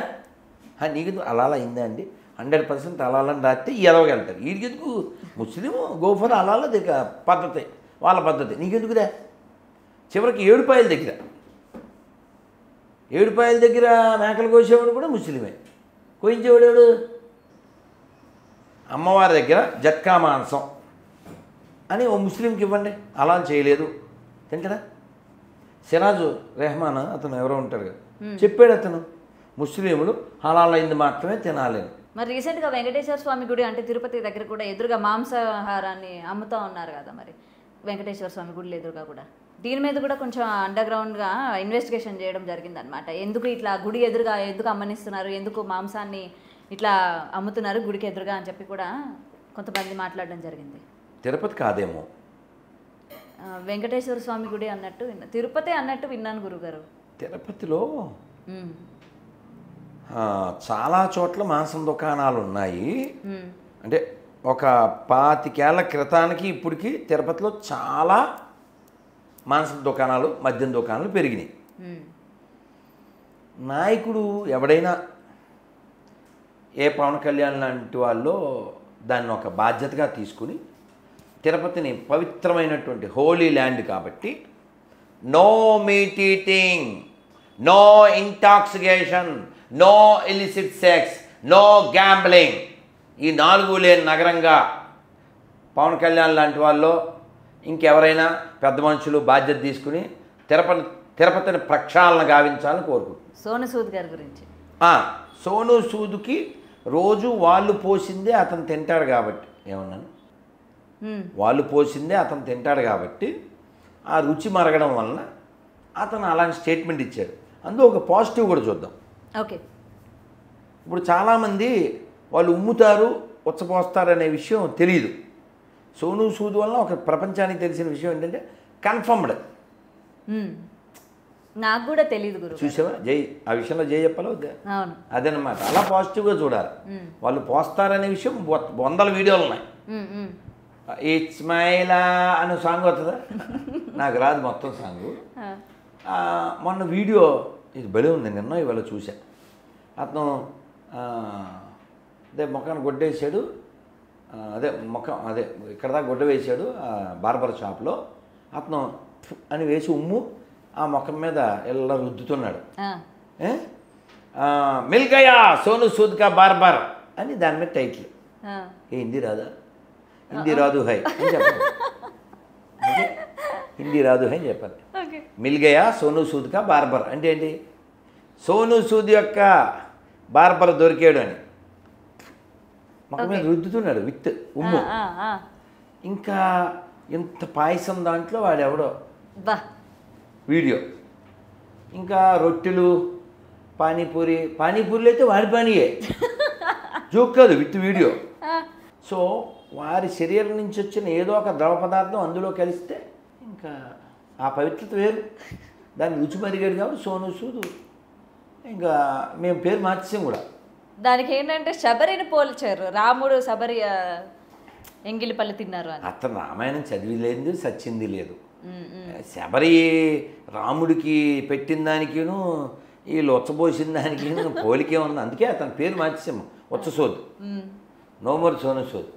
నీకెందుకు అలాల అయిందా అండి, 100% అలాలని రాస్తే ఎదవగలుగుతారు. వీడికెందుకు ముస్లిం గోఫర్ అలాల పద్ధతి, వాళ్ళ పద్ధతి, నీకెందుకురా. చివరికి ఏడుపాయల దగ్గర మేకలు కోసేవాడు కూడా ముస్లిమే, కోయించేవాడు అమ్మవారి దగ్గర జట్కా మాంసం అని ఓ ముస్లింకి ఇవ్వండి, అలా చేయలేదు తింటారా. సిరాజు రెహమాన్ అతను ఎవరో ఉంటాడు కదా, చెప్పాడు అతను ముస్లింలు హలాల్ అయింది మాత్రమే తినాలని. మరి రీసెంట్గా వెంకటేశ్వర స్వామి గుడి అంటే తిరుపతి దగ్గర కూడా ఎదురుగా మాంసాహారాన్ని అమ్ముతూ ఉన్నారు కదా, మరి వెంకటేశ్వర స్వామి గుడిలో ఎదురుగా కూడా దీని మీద కూడా కొంచెం అండర్ గ్రౌండ్గా ఇన్వెస్టిగేషన్ చేయడం జరిగిందనమాట. ఎందుకు ఇట్లా గుడి ఎదురుగా ఎందుకు అమ్మనిస్తున్నారు, ఎందుకు మాంసాన్ని ఇట్లా అమ్ముతున్నారు గుడికి ఎదురుగా అని చెప్పి కూడా కొంతమంది మాట్లాడడం జరిగింది. తిరుపతి కాదేమో, వెంకటేశ్వర స్వామి గుడి అన్నట్టు తిరుపతి అన్నట్టు విన్నాను గురుగారు. తిరుపతిలో చాలా చోట్ల మాంసం దుకాణాలు ఉన్నాయి. అంటే ఒక 25 ఏళ్ల క్రితానికి ఇప్పటికి తిరుపతిలో చాలా మాంసం దుకాణాలు, మద్యం దుకాణాలు పెరిగినాయి. నాయకుడు ఎవడైనా, ఏ పవన్ కళ్యాణ్ లాంటి వాళ్ళు దాన్ని ఒక బాధ్యతగా తీసుకుని తిరుపతిని పవిత్రమైనటువంటి హోలీ ల్యాండ్ కాబట్టి no meat eating, no intoxication, no illicit sex, no gambling, ఈ 4 లేని నగరంగా పవన్ కళ్యాణ్ లాంటి వాళ్ళు ఇంకెవరైనా పెద్ద మనుషులు బాధ్యత తీసుకుని తిరుపతిని ప్రక్షాళన గావించాలని కోరుకుంటున్నాను. సోను సూద్ గారి గురించి, సోను సూద్కి రోజు వాళ్ళు పోసిందే అతను తింటాడు కాబట్టి, ఏమన్నాను, వాళ్ళు పోసిందే అతను తింటాడు కాబట్టి ఆ రుచి మరగడం వలన అతను అలాంటి స్టేట్మెంట్ ఇచ్చాడు. అందులో ఒక పాజిటివ్ కూడా చూద్దాం. ఓకే, ఇప్పుడు చాలామంది వాళ్ళు ఉమ్ముతారు, ఉచ్చపోస్తారు అనే విషయం తెలియదు. సోను సూద్ వలన ఒక ప్రపంచానికి తెలిసిన విషయం ఏంటంటే కన్ఫర్మ్డ్. నాకు కూడా తెలియదు గురు. చూసావా జై, ఆ విషయంలో జై చెప్పాలో అవును, అదనమాట. అలా పాజిటివ్గా చూడాలి. వాళ్ళు పోస్తారనే విషయం 100 వీడియోలు ఉన్నాయి. ఇట్స్ మైలా అనే సాంగ్ వస్తుందా, నాకు రాదు మొత్తం సాంగు. మొన్న వీడియో ఇది భలే ఉంది, నిన్న ఇవాళ చూసా. అతను అదే ముఖాన్ని గొడ్డేసాడు, అదే ముఖం అదే ఇక్కడ దాకా గొడ్డ వేసాడు బార్బర్ షాప్లో. అతను అని వేసి ఉమ్ము ఆ ముఖం మీద ఎలా రుద్దుతున్నాడు. మిల్ గయా సోను సూద్ కా బార్బర్ అని దాని మీద టైటిల్. హిందీ రాదా, హిందీ రాదు హై అని చెప్పాలి, హిందీ రాదు హై అని చెప్పాలి. మిల్ గయా సోను సూద్ కా బార్బర్ అంటే ఏంటి, సోను సూద్ యొక్క బార్బర్ దొరికాడు అని ముఖం మీద రుద్దుతున్నాడు విత్ ఉమ్ము. ఇంకా ఇంత పాయసం దాంట్లో వాడెవడో వీడియో, ఇంకా రొట్టెలు, పానీపూరీలు అయితే వాడి పానీయే, జోక్ కాదు, విత్ వీడియో. సో వారి శరీరం నుంచి వచ్చిన ఏదో ఒక ద్రవ పదార్థం అందులో కలిస్తే ఇంకా ఆ పవిత్రత వేరు, దాన్ని రుచి మరిగాడు కాబట్టి సోను సూద్. ఇంకా మేము పేరు మార్చేసాం కూడా. దానికి ఏంటంటే శబరిని పోల్చారు, రాముడు శబరి ఎంగిలిపల్లి తిన్నారు అని. అతను రామాయణం చదివి లేదు, సచ్చింది లేదు. శబరి రాముడికి పెట్టిన దానికిను ఈ లొచ్చబోసిన దానికి పోలికే ఉంది. అందుకే అతని పేరు మార్చేసాము, ఉచ్చసోద్, నోమోర్ సోను సూద్.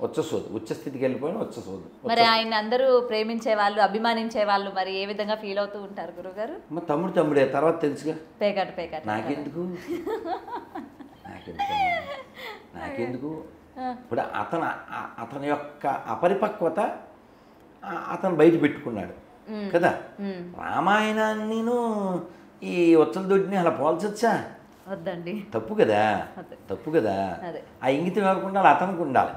ఉచ్చసోదు, ఉచ్చ స్థితికి వెళ్ళిపోయిన ఉచ్చసోదు. మరి ఆయన అందరూ ప్రేమించే వాళ్ళు, అభిమానించే వాళ్ళు మరి ఏ విధంగా ఫీల్ అవుతూ ఉంటారు గురుగారు? మా తమ్ముడే, తర్వాత తెలుసుగా. పేకాట నాకెందుకు ఇప్పుడు అతని యొక్క అపరిపక్వత అతను బయట పెట్టుకున్నాడు కదా. రామాయణాన్ని ఈ ఉచ్చల దొడ్డిని అలా పోల్చొచ్చా? వద్దండి, తప్పు కదా. ఆ ఇంగితం కాకుండా అలా అతనికి ఉండాలి.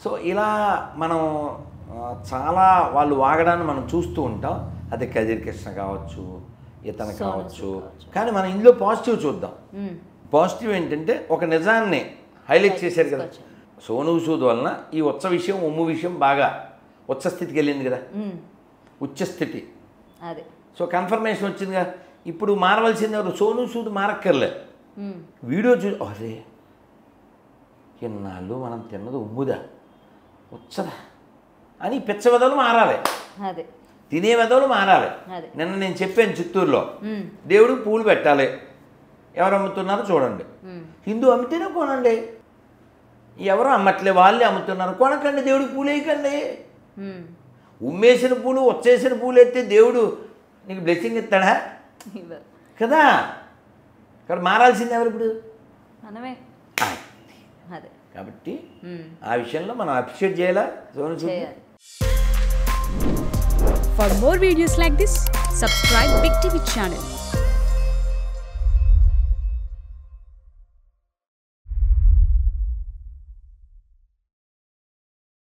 సో ఇలా మనం చాలా వాళ్ళు వాగడాన్ని మనం చూస్తూ ఉంటాం. అదే కదిరి కృష్ణ కావచ్చు, ఇతను కావచ్చు. కానీ మనం ఇందులో పాజిటివ్ చూద్దాం. పాజిటివ్ ఏంటంటే ఒక నిజాన్ని హైలైట్ చేశారు కదా. సోను సూద్ వలన ఈ ఉచ్చ విషయం, ఉమ్ము విషయం బాగా ఉచ్చస్థితికి వెళ్ళింది కదా, ఉచ్చస్థితి. సో కన్ఫర్మేషన్ వచ్చిందిగా. ఇప్పుడు మారవలసింది ఎవరు? సోను సూద్ మారక్కర్లే. వీడియో అరే ఎన్నాళ్ళు మనం తిన్నది ఉమ్ముదా ఉచ్చదా అని పిచ్చ వెదవులు మారాలి, తినే వెదవులు మారాలి. నిన్న నేను చెప్పాను చిత్తూరులో దేవుడికి పూలు పెట్టాలి, ఎవరు అమ్ముతున్నారో చూడండి. హిందూ అమ్మితేనే కొనండి, ఎవరు అమ్మట్లే వాళ్ళే అమ్ముతున్నారు, కొనకండి. దేవుడికి పూలు వేయకండి. ఉమ్మేసిన పూలు వచ్చేసిన పూలు ఎత్తే దేవుడు నీకు బ్లెస్సింగ్ ఇస్తాడా? కదా. ఇక్కడ మారాల్సింది ఎవరు? ఇప్పుడు మనమే. కాబట్టి ఆ విషయంలో మనం అప్రిషియేట్ చేయాలా Sonu Sood. For more videos like this, subscribe Big TV channel.